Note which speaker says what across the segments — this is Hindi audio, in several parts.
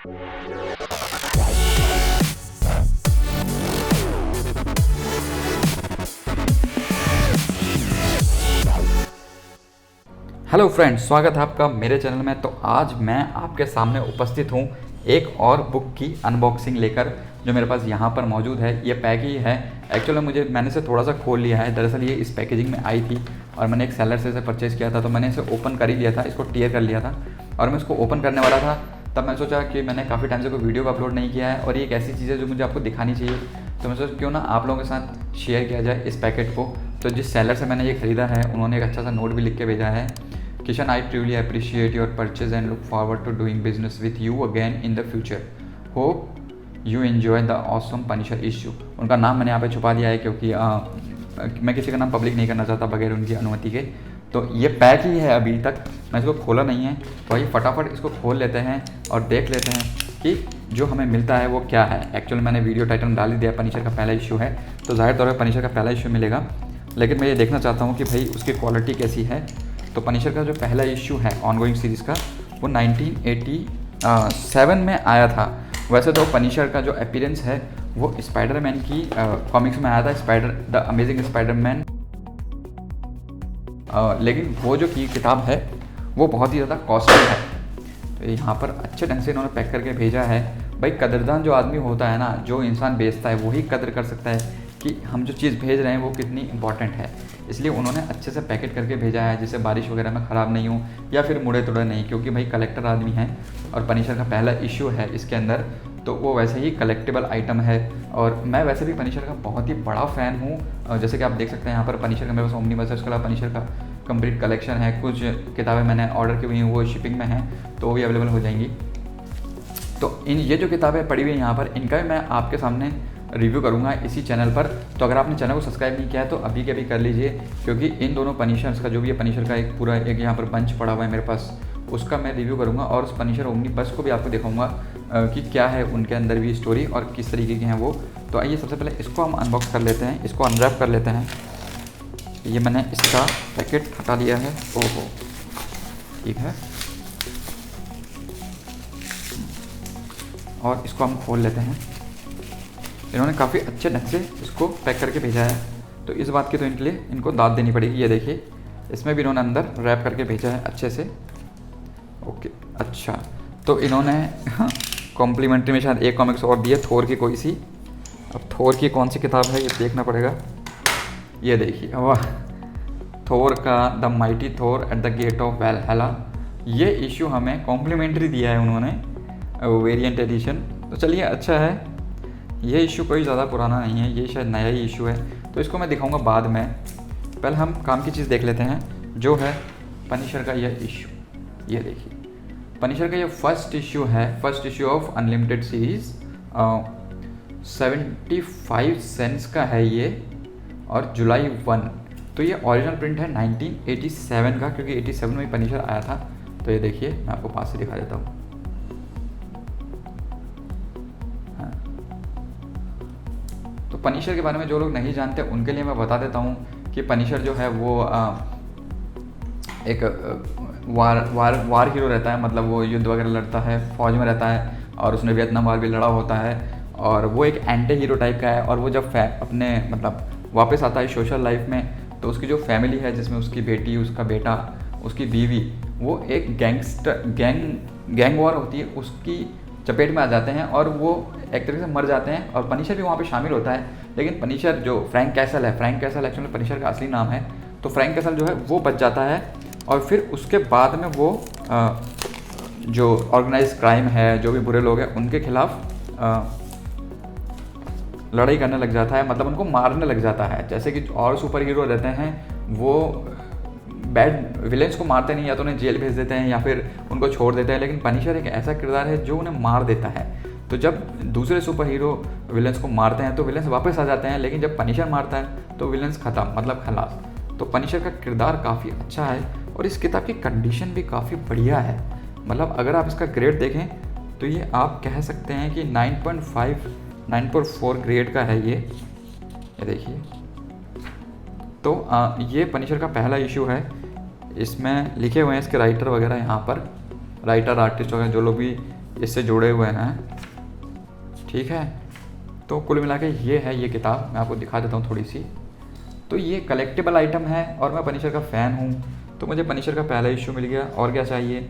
Speaker 1: हेलो फ्रेंड्स, स्वागत है आपका मेरे चैनल में। तो आज मैं आपके सामने उपस्थित हूँ एक और बुक की अनबॉक्सिंग लेकर, जो मेरे पास यहाँ पर मौजूद है। ये पैक ही है। एक्चुअली मैंने इसे थोड़ा सा खोल लिया है। दरअसल ये इस पैकेजिंग में आई थी और मैंने एक सेलर से इसे परचेज़ किया था, तो मैंने इसे ओपन कर ही लिया था, इसको टीयर कर लिया था। और मैं इसको ओपन करने वाला था, तब मैं सोचा कि मैंने काफ़ी टाइम से कोई वीडियो अपलोड नहीं किया है और ये एक ऐसी चीज़ है जो मुझे आपको दिखानी चाहिए। तो मैं सोचा क्यों ना आप लोगों के साथ शेयर किया जाए इस पैकेट को। तो जिस सेलर से मैंने ये ख़रीदा है, उन्होंने एक अच्छा सा नोट भी लिख के भेजा है। Kishan, I truly appreciate your purchase and look forward to doing business with you again in the future. Hope you enjoy the awesome Punisher issue. उनका नाम मैंने यहाँ पे छुपा दिया है क्योंकि मैं किसी का नाम पब्लिक नहीं करना चाहता बगैर उनकी अनुमति के। तो ये पैक ही है, अभी तक मैं इसको खोला नहीं है। तो आइए फटाफट इसको खोल लेते हैं और देख लेते हैं कि जो हमें मिलता है वो क्या है। एक्चुअली मैंने वीडियो टाइटल में डाल ही दिया, पनिशर का पहला इशू है, तो जाहिर तौर पर पनिशर का पहला इशू मिलेगा। लेकिन मैं ये देखना चाहता हूँ कि भाई उसकी क्वालिटी कैसी है। तो पनिशर का जो पहला इशू है ऑनगोइंग सीरीज़ का, वो 1987 में आया था। वैसे तो पनिशर का जो अपीयरेंस है वो स्पाइडरमैन की कॉमिक्स में आया था, द अमेजिंग स्पाइडरमैन। लेकिन वो जो की किताब है वो बहुत ही ज़्यादा कॉस्टली है। तो यहाँ पर अच्छे ढंग से इन्होंने पैक करके भेजा है। भाई कदरदान जो आदमी होता है ना, जो इंसान बेचता है, वही कदर कर सकता है कि हम जो चीज़ भेज रहे हैं वो कितनी इंपॉर्टेंट है। इसलिए उन्होंने अच्छे से पैकेट करके भेजा है, जिससे बारिश वगैरह में ख़राब नहीं हो या फिर मुड़े तुड़े नहीं, क्योंकि भाई कलेक्टर आदमी है और पनिशर का पहला इशू है इसके अंदर, तो वो वैसे ही कलेक्टिबल आइटम है। और मैं वैसे भी पनिशर का बहुत ही बड़ा फ़ैन हूँ। जैसे कि आप देख सकते हैं यहाँ पर पनिशर का मेरे पास ओमनीबस है, उसके अलावा पनिशर का कंप्लीट कलेक्शन है। कुछ किताबें मैंने ऑर्डर की हुई हैं, वो शिपिंग में हैं, तो वो भी अवेलेबल हो जाएंगी। तो ये जो किताबें पड़ी हुई हैं यहाँ पर, इनका भी मैं आपके सामने रिव्यू करूंगा इसी चैनल पर। तो अगर आपने चैनल को सब्सक्राइब नहीं किया है तो अभी के अभी कर लीजिए, क्योंकि इन दोनों पनिशर्स का जो भी है, पनिशर का एक पूरा एक यहाँ पर बंच पड़ा हुआ है मेरे पास, उसका मैं रिव्यू करूंगा। और उस पनिशर ओमनीबस को भी आपको दिखाऊंगा कि क्या है उनके अंदर भी स्टोरी और किस तरीके के हैं वो। तो आइए सबसे पहले इसको हम अनबॉक्स कर लेते हैं, इसको अनरैप कर लेते हैं। ये मैंने इसका पैकेट हटा लिया है। ओहो, ठीक है। और इसको हम खोल लेते हैं। इन्होंने काफ़ी अच्छे ढंग से इसको पैक करके भेजा है, तो इस बात की तो इनके लिए इनको दाद देनी पड़ेगी। ये देखिए, इसमें भी इन्होंने अंदर रैप करके भेजा है अच्छे से। ओके, अच्छा, तो इन्होंने कॉम्प्लीमेंट्री में शायद एक कॉमिक्स और दी है, थोर की कोई सी। अब थोर की कौन सी किताब है ये देखना पड़ेगा। ये देखिए, वाह, थोर का the mighty Thor at the gate of Valhalla. ये इशू हमें कॉम्प्लीमेंट्री दिया है उन्होंने, वेरिएंट एडिशन। तो चलिए, अच्छा है। ये इशू कोई ज़्यादा पुराना नहीं है, ये शायद नया ही इशू है, तो इसको मैं दिखाऊंगा बाद में। पहले हम काम की चीज़ देख लेते हैं, जो है पनिशर का यह इशू। ये देखिए, पनिशर का ये फर्स्ट इशू है, first issue of unlimited series. 75 cents का है ये, और जुलाई 1। तो ये ओरिजिनल प्रिंट है 1987 का, क्योंकि 87 में पनिशर आया था। तो ये देखिए, मैं आपको पास से दिखा देता हूँ। तो पनिशर के बारे में जो लोग नहीं जानते उनके लिए मैं बता देता हूँ कि पनिशर जो है वो एक वार हीरो रहता है। मतलब वो युद्ध वगैरह लड़ता है, फौज में रहता है, और उसने वियतनाम वार भी लड़ा होता है। और वो एक एंटी हीरो टाइप का है। और वो जब अपने मतलब वापस आता है सोशल लाइफ में, तो उसकी जो फैमिली है, जिसमें उसकी बेटी, उसका बेटा, उसकी बीवी, वो एक गैंग वॉर होती है, उसकी चपेट में आ जाते हैं और वो एक तरीके से मर जाते हैं। और पनिशर भी वहाँ पे शामिल होता है। लेकिन पनिशर जो फ्रैंक कैसल है, फ्रैंक कैसल एक्चुअली पनिशर का असली नाम है, तो फ्रैंक कैसल जो है वो बच जाता है। और फिर उसके बाद में वो जो ऑर्गेनाइज क्राइम है, जो भी बुरे लोग हैं, उनके खिलाफ लड़ाई करने लग जाता है, मतलब उनको मारने लग जाता है। जैसे कि और सुपर हीरो रहते हैं, वो बैड विलेंस को मारते नहीं, या तो उन्हें जेल भेज देते हैं या फिर उनको छोड़ देते हैं। लेकिन पनिशर एक ऐसा किरदार है जो उन्हें मार देता है। तो जब दूसरे सुपर हीरो विलेंस को मारते हैं तो विलेंस वापस आ जाते हैं, लेकिन जब पनिशर मारता है तो विलेंस ख़त्म, मतलब खलास। तो पनिशर का किरदार काफ़ी अच्छा है और इस किताब की कंडीशन भी काफ़ी बढ़िया है। मतलब अगर आप इसका ग्रेड देखें तो ये आप कह सकते हैं कि 9.5 9.4 ग्रेड का है ये देखिए। तो ये पनिशर का पहला इशू है। इसमें लिखे हुए हैं इसके राइटर वगैरह, यहाँ पर राइटर आर्टिस्ट वगैरह जो लोग भी इससे जुड़े हुए हैं, ठीक है। तो कुल मिला के ये है ये किताब, मैं आपको दिखा देता हूँ थोड़ी सी। तो ये कलेक्टिबल आइटम है और मैं पनिशर का फ़ैन हूँ, तो मुझे पनिशर का पहला इशू मिल गया, और क्या चाहिए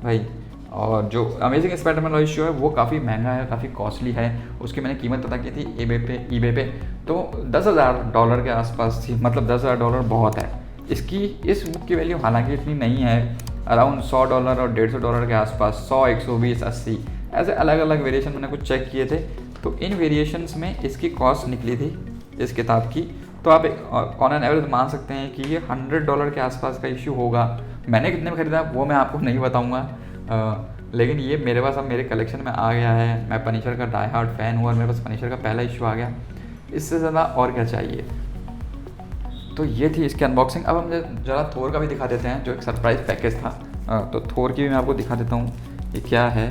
Speaker 1: भाई। और जो अमेजिंग स्पाइडरमैन वाला इशू है वो काफ़ी महंगा है, काफ़ी कॉस्टली है। उसकी मैंने कीमत पता की थी ईबे पे, तो $10,000 के आसपास थी। मतलब $10,000 बहुत है। इस बुक की वैल्यू हालांकि इतनी नहीं है, अराउंड $100 और $150 के आसपास, 100, 120, 80 ऐसे अलग अलग वेरिएशन मैंने कुछ चेक किए थे। तो इन वेरिएशंस में इसकी कॉस्ट निकली थी इस किताब की। तो आप ऑन एन एवरेज मान सकते हैं कि ये $100 के आसपास का इशू होगा। मैंने कितने में ख़रीदा वो मैं आपको नहीं बताऊंगा, लेकिन ये मेरे पास अब मेरे कलेक्शन में आ गया है। मैं पनिशर का डाई हार्ड फ़ैन हूँ और मेरे पास पनिशर का पहला इशू आ गया। इससे ज़्यादा और क्या चाहिए। तो ये थी इसकी अनबॉक्सिंग। अब हम ज़रा थोर का भी दिखा देते हैं, जो एक सरप्राइज़ पैकेज था। तो थोर की भी मैं आपको दिखा देता हूँ ये क्या है।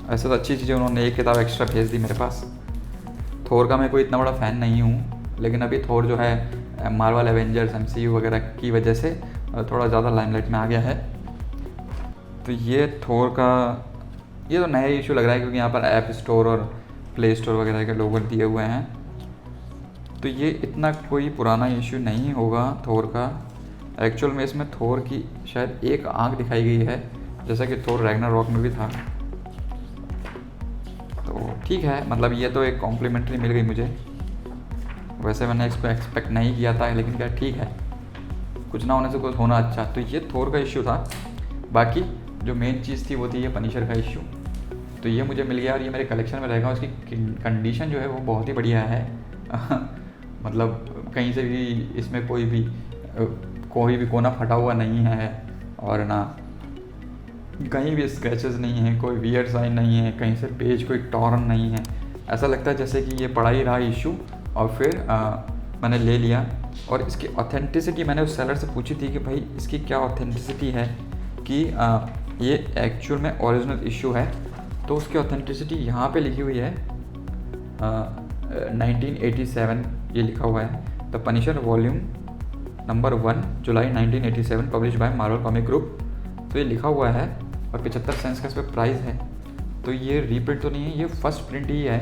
Speaker 1: ऐसे तो अच्छी चीज़ें, उन्होंने एक किताब एक्स्ट्रा भेज दी मेरे पास। थोर का मैं कोई इतना बड़ा फ़ैन नहीं हूँ, लेकिन अभी थोर जो है मार्वल एवेंजर्स MCU वगैरह की वजह से थोड़ा ज़्यादा लाइमलाइट में आ गया है। तो ये थोर का ये तो नया इशू लग रहा है, क्योंकि यहाँ पर ऐप स्टोर और प्ले स्टोर वगैरह के लोगो दिए हुए हैं। तो ये इतना कोई पुराना इशू नहीं होगा थोर का। एक्चुअल में इसमें थोर की शायद एक आँख दिखाई गई है, जैसा कि थोर रैग्नारॉक में भी था। तो ठीक है, मतलब ये तो एक कॉम्प्लीमेंट्री मिल गई मुझे। वैसे मैंने इसको एक्सपेक्ट नहीं किया था, लेकिन क्या ठीक है, कुछ ना होने से कुछ होना अच्छा। तो ये थोर का इशू था। बाकी जो मेन चीज़ थी वो थी ये पनिशर का इशू। तो ये मुझे मिल गया और ये मेरे कलेक्शन में रहेगा। उसकी कंडीशन जो है वो बहुत ही बढ़िया है। मतलब कहीं से भी इसमें कोई भी कोना फटा हुआ नहीं है, और ना कहीं भी स्क्रैचेस नहीं है, कोई वियर्ड साइन नहीं है, कहीं से पेज कोई टॉर्न नहीं है। ऐसा लगता है जैसे कि ये पड़ा ही रहा इशू और फिर मैंने ले लिया। और इसकी ऑथेंटिसिटी मैंने उस सेलर से पूछी थी कि भाई इसकी क्या ऑथेंटिसिटी है, कि ये एक्चुअल में ओरिजिनल इशू है। तो उसकी ऑथेंटिसिटी यहाँ पे लिखी हुई है 1987 ये लिखा हुआ है। The Punisher volume number 1 July 1987 publish by Marvel comic group. तो ये लिखा हुआ है और 75 सेंट्स का इस पर प्राइस है। तो ये रीप्रिंट तो नहीं है, ये फर्स्ट प्रिंट ही है,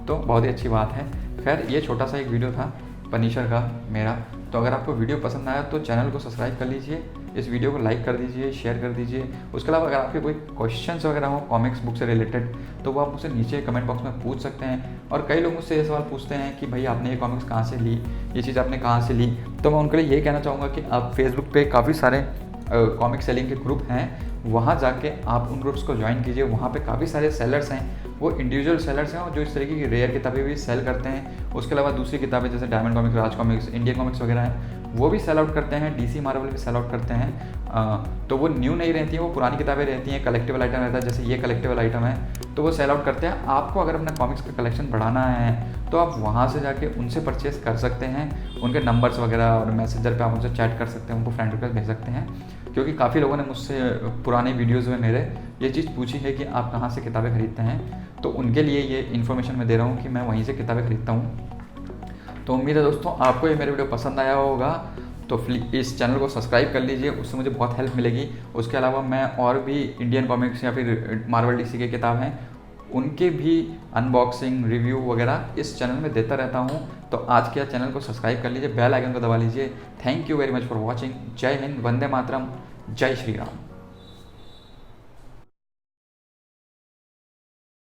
Speaker 1: तो बहुत ही अच्छी बात है। खैर ये छोटा सा एक वीडियो था पनिशर का मेरा। तो अगर आपको वीडियो पसंद आया तो चैनल को सब्सक्राइब कर लीजिए, इस वीडियो को लाइक कर दीजिए, शेयर कर दीजिए। उसके अलावा अगर आपके कोई क्वेश्चंस वगैरह हो कॉमिक्स बुक से रिलेटेड, तो वो आप मुझसे नीचे कमेंट बॉक्स में पूछ सकते हैं। और कई लोग मुझसे ये सवाल पूछते हैं कि भाई आपने ये कॉमिक्स कहाँ से ली, ये चीज़ आपने कहाँ से ली। तो मैं उनके लिए ये कहना चाहूँगा कि आप फेसबुक पे काफ़ी सारे कॉमिक सेलिंग के ग्रुप हैं, वहाँ जाके आप उन ग्रुप्स को ज्वाइन कीजिए। वहाँ पे काफ़ी सारे सेलर्स हैं, वो इंडिविजुअल सेलर्स हैं और जो इस तरीके की रेयर किताबें भी सेल करते हैं। उसके अलावा दूसरी किताबें जैसे डायमंड कॉमिक्स, राज कॉमिक्स, इंडियन कॉमिक्स वगैरह हैं, वो भी सेल आउट करते हैं। DC मार्वल भी सेल आउट करते हैं। तो वो न्यू नहीं रहती हैं, वो पुरानी किताबें रहती हैं, कलेक्टिबल आइटम रहता है। जैसे ये कलेक्टिबल आइटम है तो वो सेल आउट करते हैं। आपको अगर अपना कॉमिक्स का कलेक्शन बढ़ाना है तो आप वहाँ से जाके उनसे परचेस कर सकते हैं। उनके नंबर्स वगैरह और मैसेंजर पे आप उनसे चैट कर सकते हैं, उनको फ्रेंड रिक्वेस्ट भेज सकते हैं। क्योंकि काफ़ी लोगों ने मुझसे पुराने वीडियोज़ में मेरे ये चीज़ पूछी है कि आप कहाँ से किताबें खरीदते हैं, तो उनके लिए ये इन्फॉर्मेशन मैं दे रहा हूँ कि मैं वहीं से किताबें खरीदता हूँ। तो उम्मीद है दोस्तों आपको ये मेरे वीडियो पसंद आया होगा। तो इस चैनल को सब्सक्राइब कर लीजिए, उससे मुझे बहुत हेल्प मिलेगी। उसके अलावा मैं और भी इंडियन कॉमिक्स या फिर मार्वल DC के किताब हैं उनके भी अनबॉक्सिंग रिव्यू वगैरह इस चैनल में देता रहता हूँ। तो आज के चैनल को सब्सक्राइब कर लीजिए, बेल आइकन को दबा लीजिए। Thank you very much for watching. जय हिंद, वंदे मातरम, जय श्री राम।